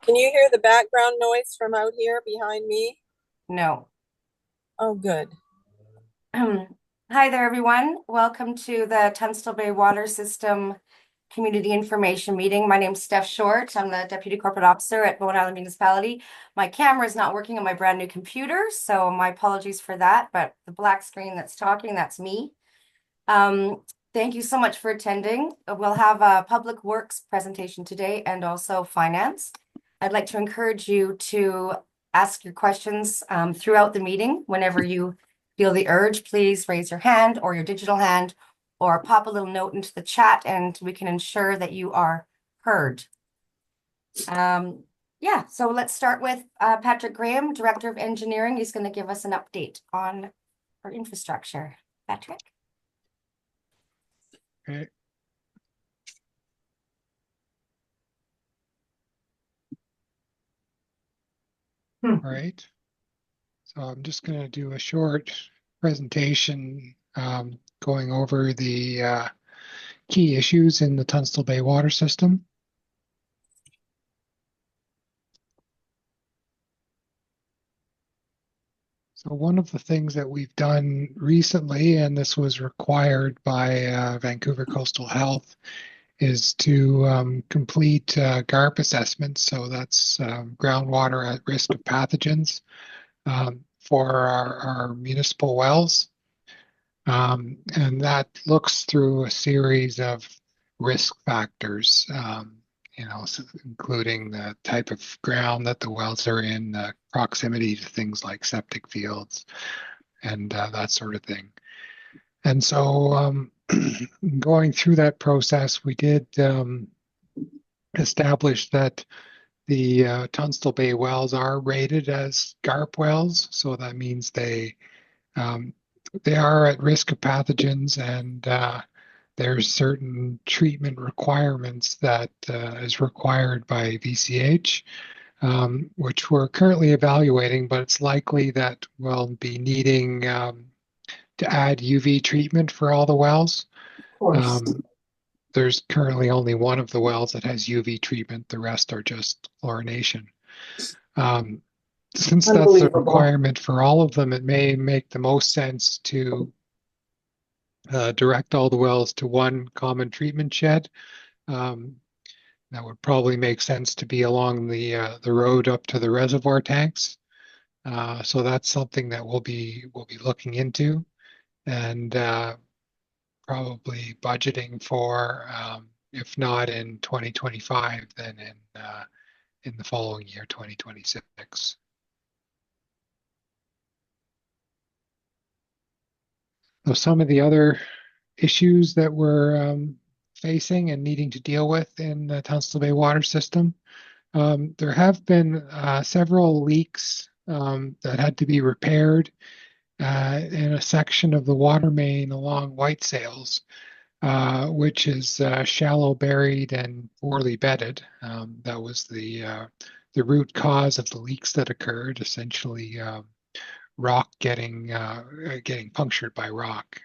Can you hear the background noise from out here behind me? No. Oh, good. Hi there, everyone. Welcome to the Tunstall Bay Water System Community Information Meeting. My name's Steph Short. I'm the Deputy Corporate Officer at Bowen Island Municipality. My camera is not working on my brand new computer, so my apologies for that, but the black screen that's talking, that's me. Um, Thank you so much for attending. We'll have a public works presentation today and also finance. I'd like to encourage you to ask your questions throughout the meeting. Whenever you feel the urge, please raise your hand or your digital hand or pop a little note into the chat and we can ensure that you are heard. Yeah, so let's start with Patrick Graham, Director of Engineering. He's going to give us an update on our infrastructure. Patrick? Okay. All right. So I'm just going to do a short presentation going over the key issues in the Tunstall Bay water system. So one of the things that we've done recently, and this was required by Vancouver Coastal Health, is to complete GARP assessments. So that's groundwater at risk of pathogens for our municipal wells. And that looks through a series of risk factors, including the type of ground that the wells are in, the proximity to things like septic fields, and that sort of thing. And so, going through that process, we did establish that the Tunstall Bay wells are rated as GARP wells, so that means um, they are at risk of pathogens, and there's certain treatment requirements that is required by VCH, which we're currently evaluating, but it's likely that we'll be needing to add UV treatment for all the wells. Of course. There's currently only one of the wells that has UV treatment. The rest are just chlorination. Um, since that's a Unbelievable. requirement for all of them, it may make the most sense to direct all the wells to one common treatment shed. Um, that would probably make sense to be along the road up to the reservoir tanks. So that's something that we'll be looking into and probably budgeting for, if not in 2025, then in the following year, 2026. So some of the other issues that we're facing and needing to deal with in the Tunstall Bay water system. There have been several leaks that had to be repaired in a section of the water main along White Sails, which is shallow buried and poorly bedded. That was the root cause of the leaks that occurred, essentially rock getting punctured by rock.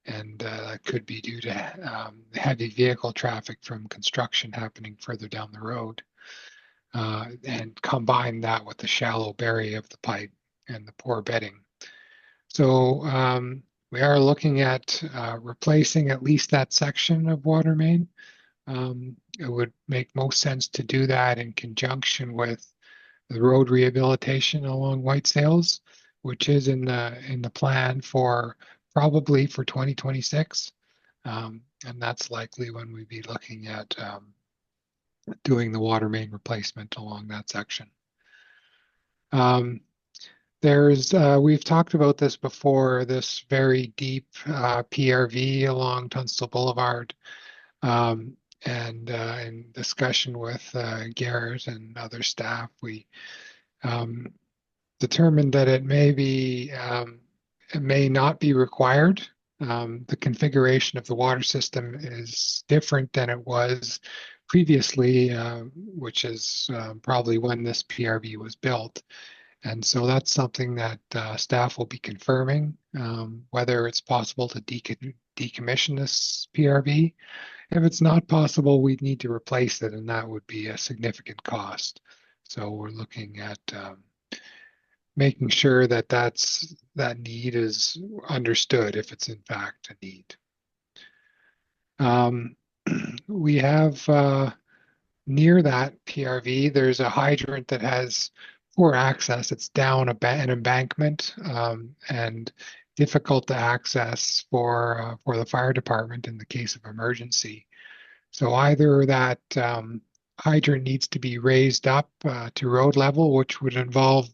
And that could be due to heavy vehicle traffic from construction happening further down the road. And combine that with the shallow bury of the pipe and the poor bedding. So we are looking at replacing at least that section of water main. It would make most sense to do that in conjunction with the road rehabilitation along White Sails, which is in the plan for probably for 2026. And that's likely when we'd be looking at doing the water main replacement along that section. We've talked about this before, this very deep PRV along Tunstall Boulevard, and in discussion with Garrett and other staff, we determined that it may not be required. The configuration of the water system is different than it was previously, which is probably when this PRV was built. And so that's something that staff will be confirming, whether it's possible to decommission this PRV. If it's not possible, we'd need to replace it, and that would be a significant cost. So we're looking at making sure that that need is understood if it's in fact a need. We have near that PRV, there's a hydrant that has poor access. It's down an embankment and difficult to access for the fire department in the case of emergency. So either that hydrant needs to be raised up to road level, which would involve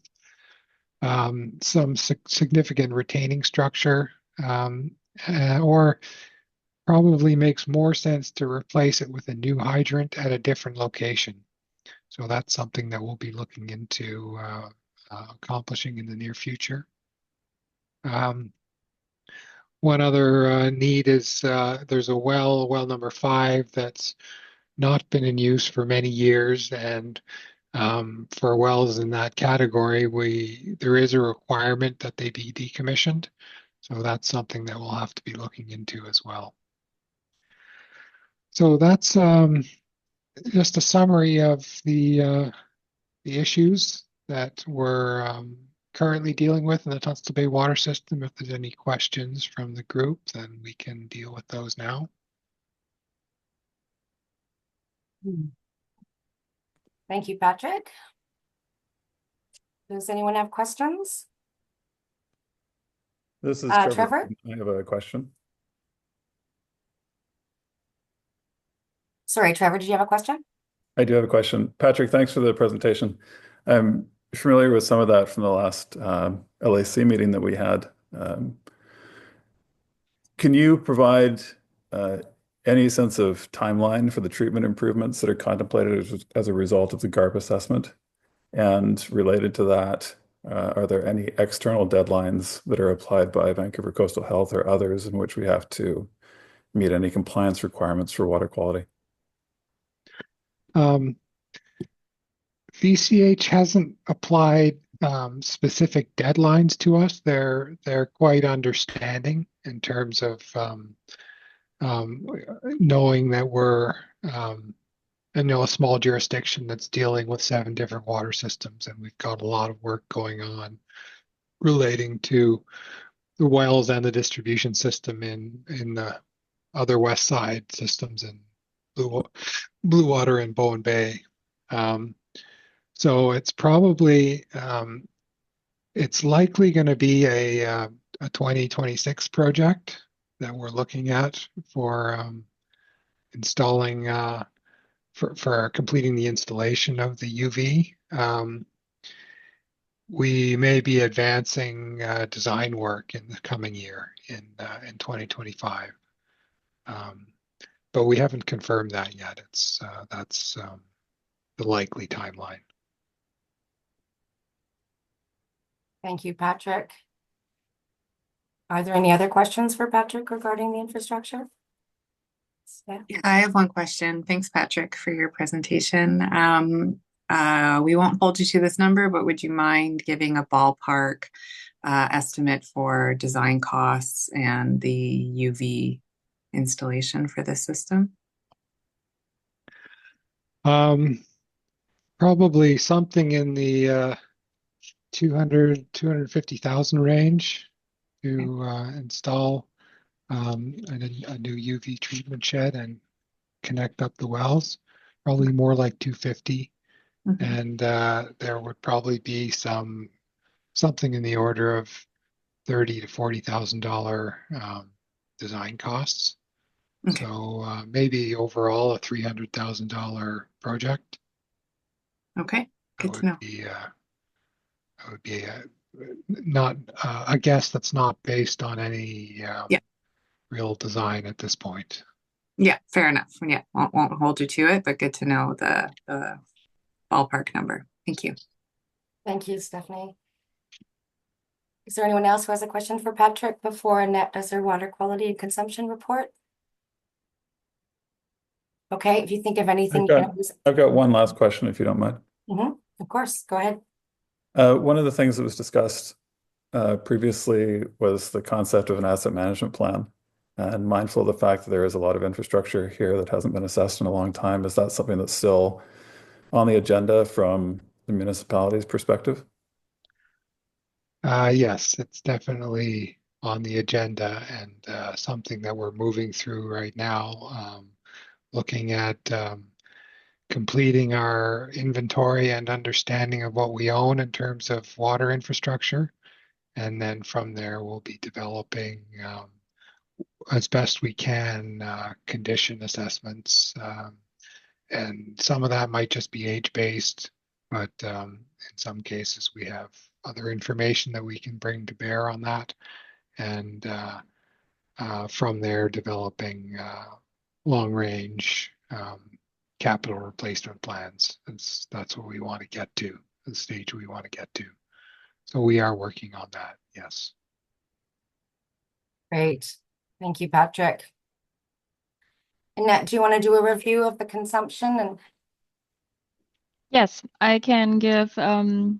some significant retaining structure, or probably makes more sense to replace it with a new hydrant at a different location. So that's something that we'll be looking into accomplishing in the near future. One other need is there's a well number 5, that's not been in use for many years, and for wells in that category, there is a requirement that they be decommissioned. So that's something that we'll have to be looking into as well. So that's just a summary of the issues that we're currently dealing with in the Tunstall Bay water system. If there's any questions from the group, then we can deal with those now. Thank you, Patrick. Does anyone have questions? This is Trevor? I have a question. Sorry, Trevor, did you have a question? I do have a question. Patrick, thanks for the presentation. I'm familiar with some of that from the last LAC meeting that we had. Can you provide any sense of timeline for the treatment improvements that are contemplated as a result of the GARP assessment? And related to that, are there any external deadlines that are applied by Vancouver Coastal Health or others in which we have to meet any compliance requirements for water quality? VCH hasn't applied specific deadlines to us. They're quite understanding in terms of knowing that we're a small jurisdiction that's dealing with 7 different water systems, and we've got a lot of work going on relating to the wells and the distribution system in the other west side systems in Blue Water and Bowen Bay. So it's probably it's likely going to be a 2026 project that we're looking at for installing for completing the installation of the UV. We may be advancing design work in the coming year in 2025. But we haven't confirmed that yet. That's the likely timeline. Thank you, Patrick. Are there any other questions for Patrick regarding the infrastructure? Yeah. I have one question. Thanks, Patrick, for your presentation. We won't hold you to this number, but would you mind giving a ballpark estimate for design costs and the UV installation for this system? Probably something in the 250,000 range to install a new UV treatment shed and connect up the wells. Probably more like 250. Mm-hmm. And there would probably be something in the order of $30,000 to $40,000 design costs. Okay. So maybe overall a $300,000 project. Okay, good to know. That would be not a guess that's not based on any real design at this point. Yeah, fair enough. Yeah, won't hold you to it, but good to know the ballpark number. Thank you. Thank you, Stephanie. Is there anyone else who has a question for Patrick before Annette does her water quality and consumption report? Okay, if you think of anything. I've got one last question, if you don't mind. Of course, go ahead. One of the things that was discussed previously was the concept of an asset management plan. And mindful of the fact that there is a lot of infrastructure here that hasn't been assessed in a long time, is that something that's still on the agenda from the municipality's perspective? Yes, it's definitely on the agenda and something that we're moving through right now, looking at completing our inventory and understanding of what we own in terms of water infrastructure. And then from there, we'll be developing as best we can condition assessments. And some of that might just be age-based, but in some cases, we have other information that we can bring to bear on that. And from there, developing long-range capital replacement plans. That's what we want to get to, the stage we want to get to. So we are working on that, yes. Great. Thank you, Patrick. Annette, do you want to do a review of the consumption? And Yes, I can give a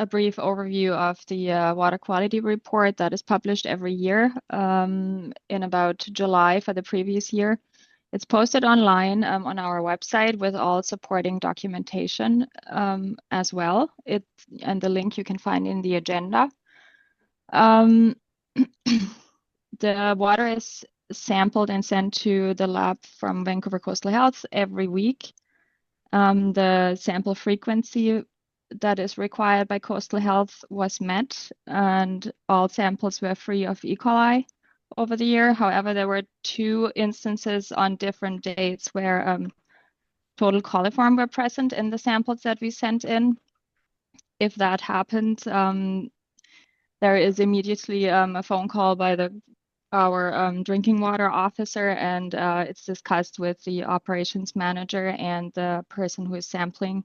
brief overview of the water quality report that is published every year in about July for the previous year. It's posted online on our website with all supporting documentation as well. And the link you can find in the agenda. The water is sampled and sent to the lab from Vancouver Coastal Health every week. The sample frequency that is required by Coastal Health was met, and all samples were free of E. coli over the year. However, there were 2 instances on different dates where total coliform were present in the samples that we sent in. If that happens, there is immediately a phone call by our drinking water officer, and it's discussed with the operations manager and the person who is sampling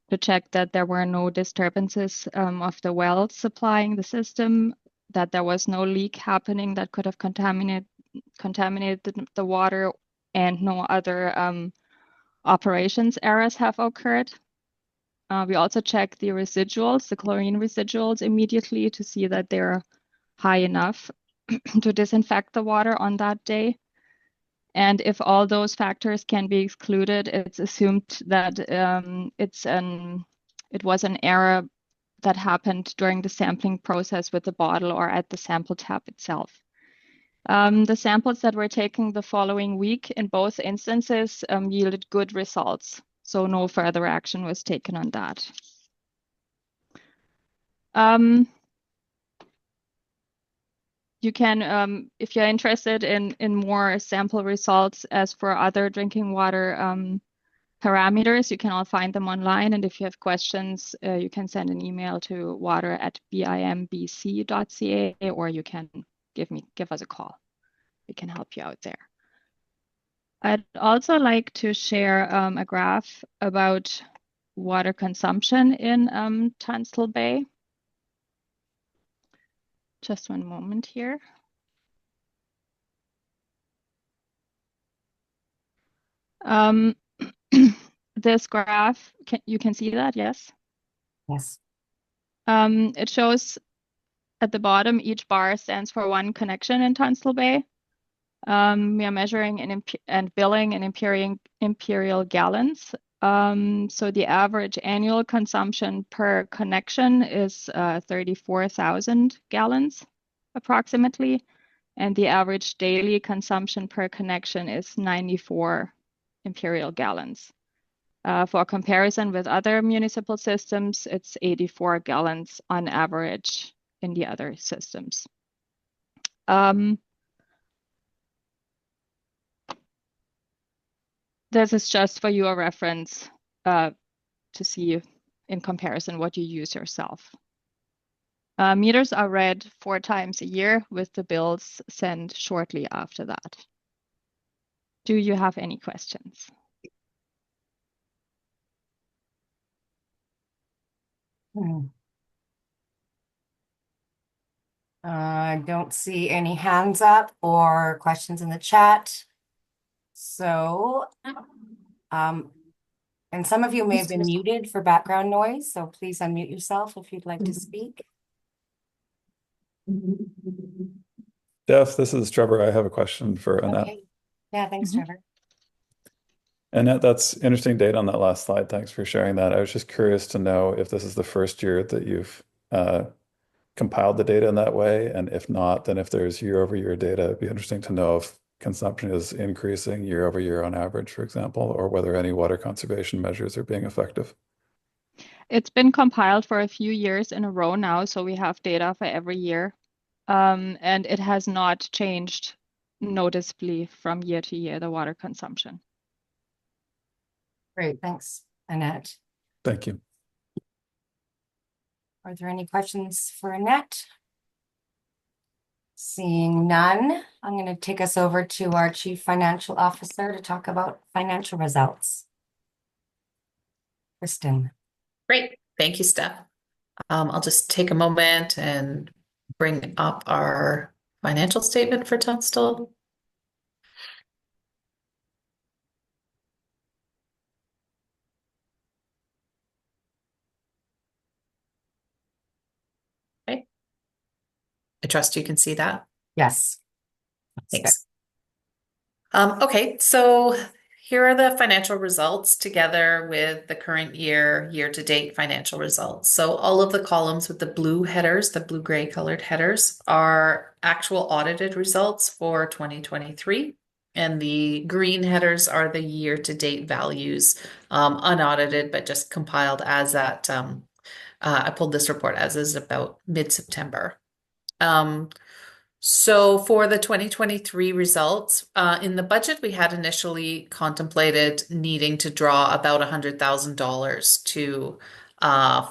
to check that there were no disturbances of the well supplying the system, that there was no leak happening that could have contaminated the water, and no other operations errors have occurred. We also check the residuals, the chlorine residuals, immediately to see that they're high enough to disinfect the water on that day. And if all those factors can be excluded, it's assumed that it was an error that happened during the sampling process with the bottle or at the sample tap itself. The samples that were taken the following week in both instances yielded good results, so no further action was taken on that. You can, if you're interested in more sample results as for other drinking water parameters, you can all find them online. And if you have questions, you can send an email to water@bimbc.ca, or you can give us a call. We can help you out there. I'd also like to share a graph about water consumption in Tunstall Bay. Just one moment here. This graph, you can see that, yes? yes. It shows at the bottom, each bar stands for 1 connection in Tunstall Bay. We are measuring and billing in imperial gallons. So the average annual consumption per connection is 34,000 gallons approximately. And the average daily consumption per connection is 94 imperial gallons. For comparison with other municipal systems, it's 84 gallons on average in the other systems. This is just for your reference to see in comparison what you use yourself. Meters are read 4 times a year with the bills sent shortly after that. Do you have any questions? I don't see any hands up or questions in the chat. So, and some of you may have been muted for background noise, so please unmute yourself if you'd like to speak. Steph, this is Trevor. I have a question for Annette. Okay. Yeah, thanks, Mhm. Trevor. Annette, that's interesting data on that last slide. Thanks for sharing that. I was just curious to know if this is the first year that you've compiled the data in that way, and if not, then if there's year-over-year data, it'd be interesting to know if consumption is increasing year-over-year on average, for example, or whether any water conservation measures are being effective. It's been compiled for a few years in a row now, so we have data for every year. And it has not changed noticeably from year to year, the water consumption. Great, thanks, Annette. Thank you. Are there any questions for Annette? Seeing none, I'm going to take us over to our Chief Financial Officer to talk about financial results. Kristen. Great. Thank you, Steph. I'll just take a moment and bring up our financial statement for Tunstall. Okay. I trust you can see that. Yes. Thanks. Okay, so here are the financial results together with the current year-to-date financial results. So all of the columns with the blue headers, the blue-gray colored headers, are actual audited results for 2023. And the green headers are the year-to-date values, unaudited, but just compiled as at, I pulled this report as is about mid-September. So for the 2023 results, in the budget, we had initially contemplated needing to draw about $100,000 to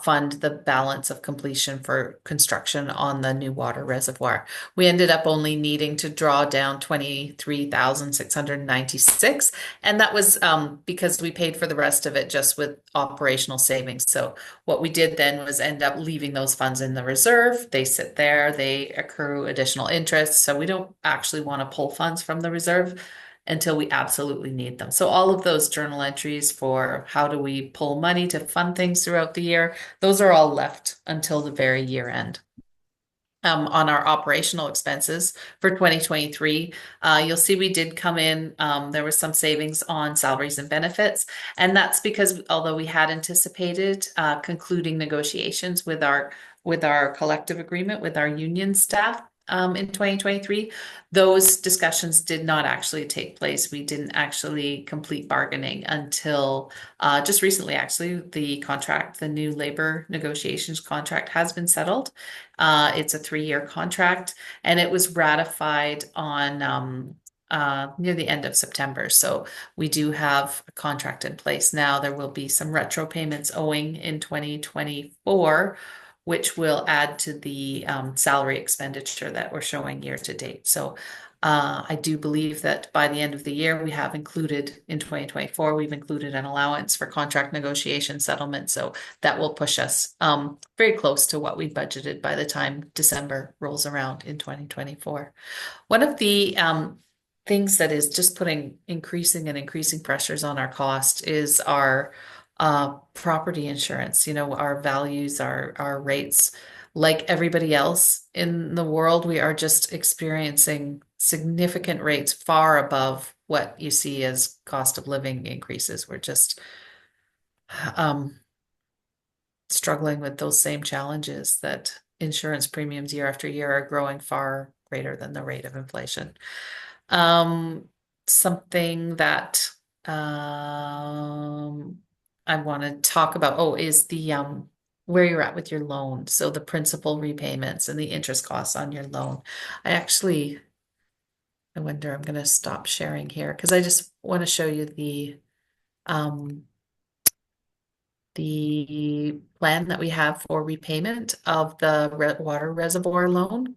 fund the balance of completion for construction on the new water reservoir. We ended up only needing to draw down 23,696, and that was because we paid for the rest of it just with operational savings. So what we did then was end up leaving those funds in the reserve. They sit there, they accrue additional interest. So we don't actually want to pull funds from the reserve until we absolutely need them. So all of those journal entries for how do we pull money to fund things throughout the year, those are all left until the very year end. On our operational expenses for 2023, you'll see we did come in, there was some savings on salaries and benefits. And that's because although we had anticipated concluding negotiations with our collective agreement with our union staff in 2023, those discussions did not actually take place. We didn't actually complete bargaining until just recently. Actually, the new labor negotiations contract has been settled. It's a 3-year contract, and it was ratified on near the end of September. So we do have a contract in place now. There will be some retro payments owing in 2024, which will add to the salary expenditure that we're showing year to date. So I do believe that by the end of the year, we have included in 2024, we've included an allowance for contract negotiation settlement. So that will push us very close to what we budgeted by the time December rolls around in 2024. One of the things that is just putting increasing pressures on our cost is our property insurance. You know, our values, our rates. Like everybody else in the world, we are just experiencing significant rates far above what you see as cost of living increases. We're just struggling with those same challenges that insurance premiums year after year are growing far greater than the rate of inflation. Something that I want to talk about, is the where you're at with your loan. So the principal repayments and the interest costs on your loan. I wonder, I'm going to stop sharing here because I just want to show you the plan that we have for repayment of the water reservoir loan,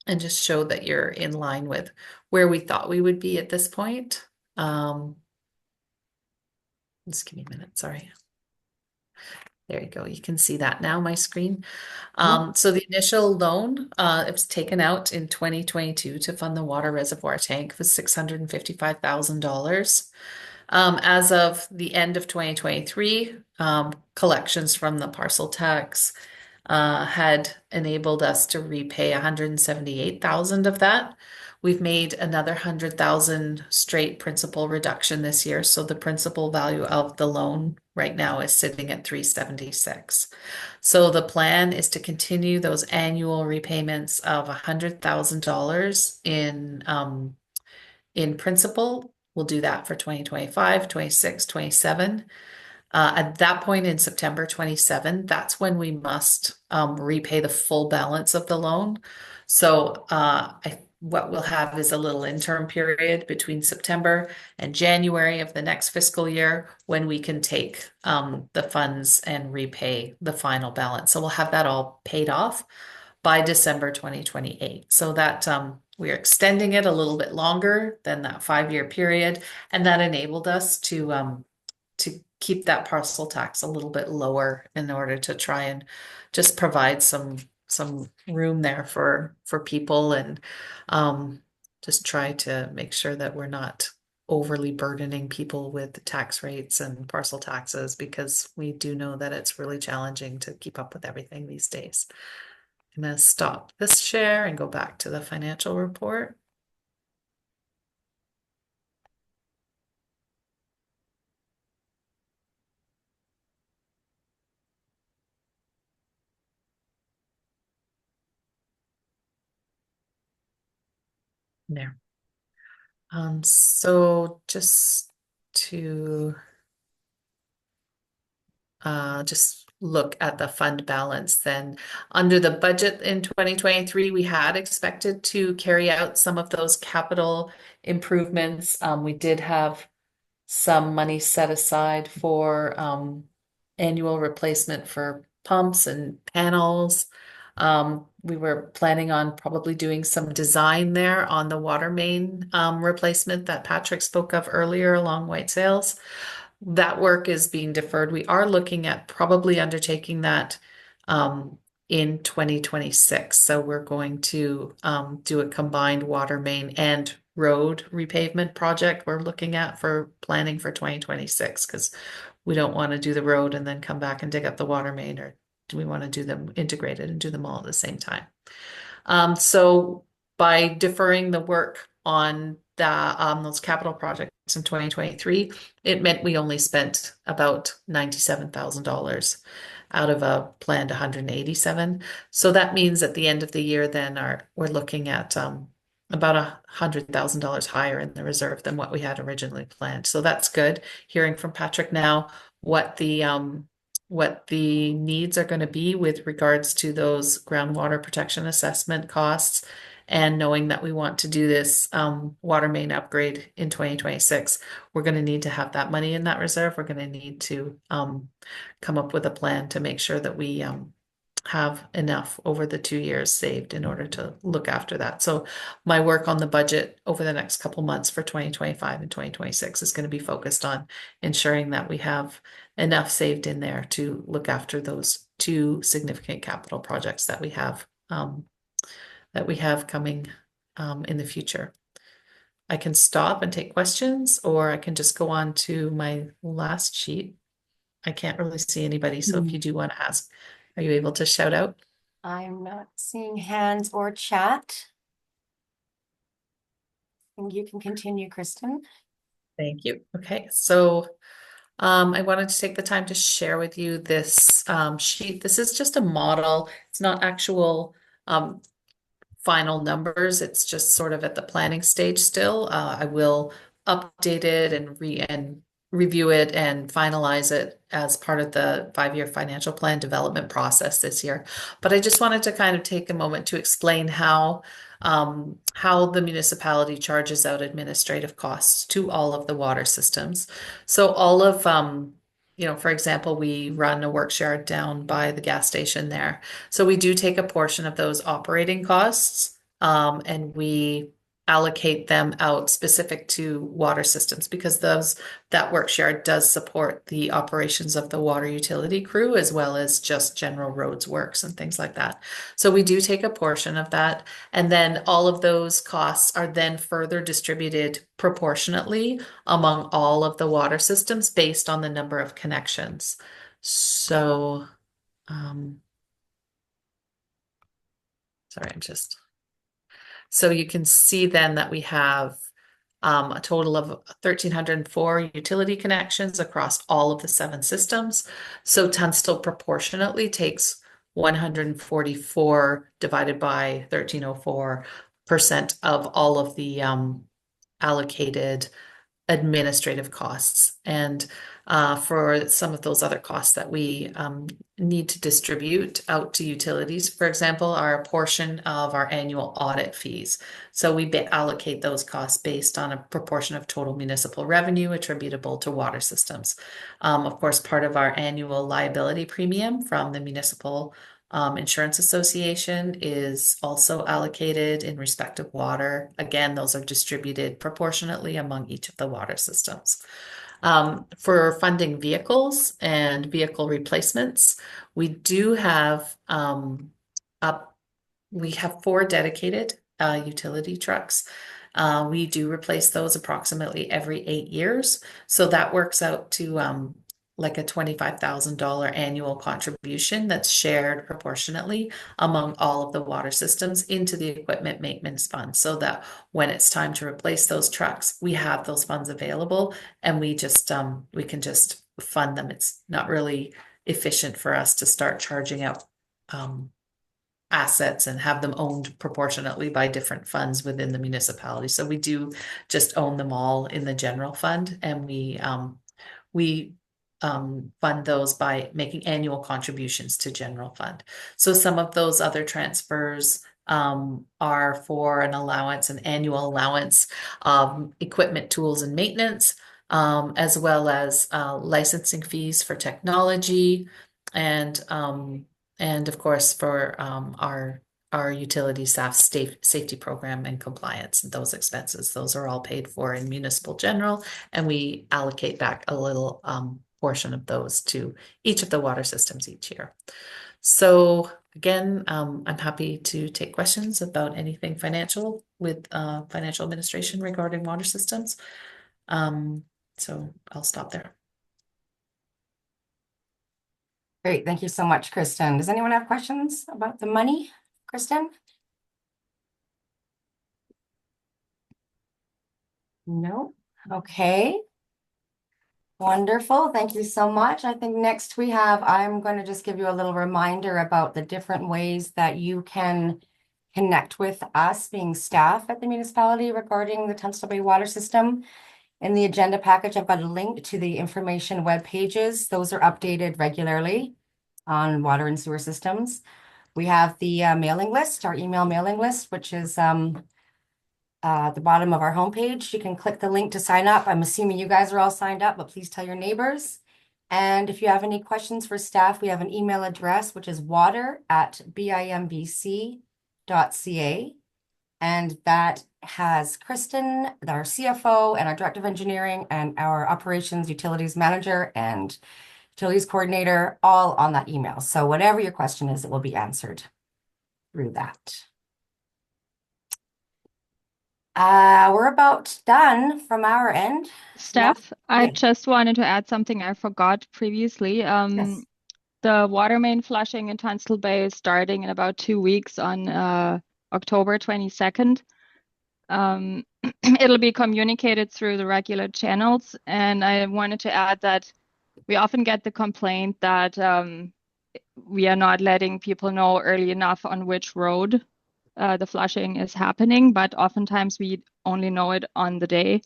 and just show that you're in line with where we thought we would be at this point. Just give me a minute, sorry. There you go. You can see that now, my screen. So the initial loan, it was taken out in 2022 to fund the water reservoir tank was $655,000. As of the end of 2023, collections from the parcel tax had enabled us to repay 178,000 of that. We've made another 100,000 straight principal reduction this year. So the principal value of the loan right now is sitting at 376. So the plan is to continue those annual repayments of $100,000 in principal. We'll do that for 2025, 26, 27. At that point in September 27, that's when we must repay the full balance of the loan. So what we'll have is a little interim period between September and January of the next fiscal year when we can take the funds and repay the final balance. So we'll have that all paid off by December 2028. So that we're extending it a little bit longer than that 5-year period, and that enabled us to keep that parcel tax a little bit lower in order to try and just provide some room there for people, and just try to make sure that we're not overly burdening people with tax rates and parcel taxes, because we do know that it's really challenging to keep up with everything these days. I'm going to stop this share and go back to the financial report. There. So just to just look at the fund balance, then under the budget in 2023, we had expected to carry out some of those capital improvements. We did have some money set aside for annual replacement for pumps and panels. We were planning on probably doing some design there on the water main replacement that Patrick spoke of earlier along White Sails. That work is being deferred. We are looking at probably undertaking that in 2026. So we're going to do a combined water main and road repavement project we're looking at for planning for 2026, because we don't want to do the road and then come back and dig up the water main, or do we want to do them integrated and do them all at the same time? So by deferring the work on those capital projects in 2023, it meant we only spent about $97,000 out of a planned 187. So that means at the end of the year, then we're looking at about $100,000 higher in the reserve than what we had originally planned. So that's good. Hearing from Patrick now what the needs are going to be with regards to those groundwater protection assessment costs, and knowing that we want to do this water main upgrade in 2026, we're going to need to have that money in that reserve. We're going to need to come up with a plan to make sure that we have enough over the 2 years saved in order to look after that. So my work on the budget over the next couple months for 2025 and 2026 is going to be focused on ensuring that we have enough saved in there to look after those 2 significant capital projects that we have coming in the future. I can stop and take questions, or I can just go on to my last sheet. I can't really see anybody, so if you do want to ask, are you able to shout out? I'm not seeing hands or chat. And you can continue, Kristen. Thank you. Okay, so I wanted to take the time to share with you this sheet. This is just a model. It's not actual final numbers. It's just sort of at the planning stage still. I will update it and review it and finalize it as part of the 5-year financial plan development process this year. But I just wanted to kind of take a moment to explain how the municipality charges out administrative costs to all of the water systems. So all of for example, we run a works yard down by the gas station there. So we do take a portion of those operating costs and we allocate them out specific to water systems, because that works yard does support the operations of the water utility crew as well as just general roads works and things like that. So we do take a portion of that, and then all of those costs are then further distributed proportionately among all of the water systems based on the number of connections. So sorry, so you can see then that we have a total of 1,304 utility connections across all of the 7 systems. So Tunstall proportionately takes 144 divided by 1,304% of all of the allocated administrative costs. And for some of those other costs that we need to distribute out to utilities, for example, are a portion of our annual audit fees. So we allocate those costs based on a proportion of total municipal revenue attributable to water systems. Of course, part of our annual liability premium from the Municipal Insurance Association is also allocated in respect of water. Again, those are distributed proportionately among each of the water systems. For funding vehicles and vehicle replacements, we do have we have 4 dedicated utility trucks. We do replace those approximately every 8 years. So that works out to like a $25,000 annual contribution that's shared proportionately among all of the water systems into the equipment maintenance fund, so that when it's time to replace those trucks, we have those funds available and we can just fund them. It's not really efficient for us to start charging out assets and have them owned proportionately by different funds within the municipality. So we do just own them all in the general fund, and we fund those by making annual contributions to general fund. So some of those other transfers are for an annual allowance of equipment, tools, and maintenance, as well as licensing fees for technology, and of course for our utility staff safety program and compliance, and those expenses. Those are all paid for in municipal general, and we allocate back a little portion of those to each of the water systems each year. So again, I'm happy to take questions about anything financial with financial administration regarding water systems. So I'll stop there. Great, thank you so much, Kristen. Does anyone have questions about the money, Kristen? No? Okay. Wonderful, thank you so much. I think next I'm going to just give you a little reminder about the different ways that you can connect with us being staff at the municipality regarding the Tunstall Bay water system. In the agenda package, I've got a link to the information web pages. Those are updated regularly on water and sewer systems. We have the mailing list, our email mailing list, which is at the bottom of our homepage. You can click the link to sign up. I'm assuming you guys are all signed up, but please tell your neighbors. And if you have any questions for staff, we have an email address, which is water@bimbc.ca. And that has Kristen, our CFO, and our Director of Engineering, and our Operations Utilities Manager and Utilities Coordinator all on that email. So whatever your question is, it will be answered through that. We're about done from our end. Steph, I Yeah. just wanted to add something I forgot previously. Yes. The water main flushing in Tunstall Bay is starting in about 2 weeks on October 22nd. It'll be communicated through the regular channels, and I wanted to add that we often get the complaint that we are not letting people know early enough on which road the flushing is happening, but oftentimes we only know it on the day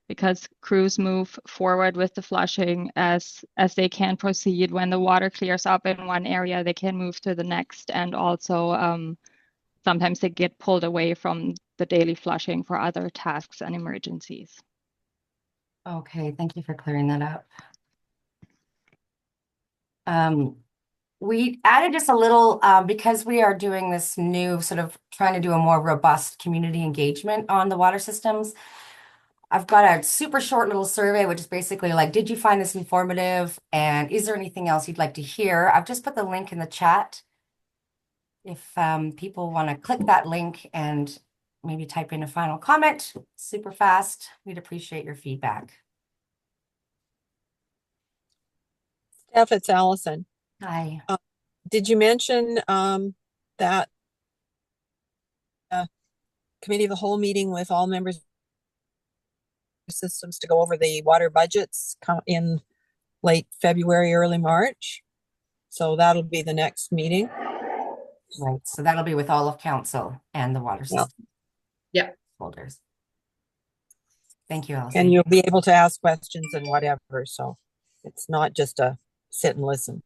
because crews move forward with the flushing as they can proceed. When the water clears up in one area, they can move to the next, and also sometimes they get pulled away from the daily flushing for other tasks and emergencies. Okay, thank you for clearing that up. We added just a little, because we are doing this new sort of trying to do a more robust community engagement on the water systems. I've got a super short little survey, which is basically like, did you find this informative? And is there anything else you'd like to hear? I've just put the link in the chat. If people want to click that link and maybe type in a final comment super fast, we'd appreciate your feedback. Steph, it's Allison. Hi. Did you mention that committee of the whole meeting with all members systems to go over the water budgets in late February, early March. So that'll be the next meeting. Right, so that'll be with all of council and the water Yeah. system Yeah. holders. Thank you, And Allison. you'll be able to ask questions and whatever. So it's not just a sit and listen.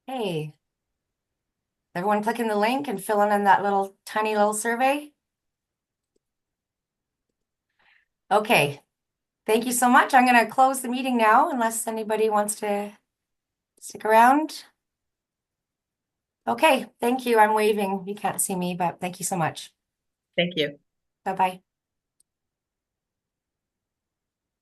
Hey, everyone clicking the link and filling in that little tiny little survey. Okay, thank you so much. I'm going to close the meeting now unless anybody wants to stick around. Okay, thank you. I'm waving. You can't see me, but thank you so much. Thank you. Bye-bye.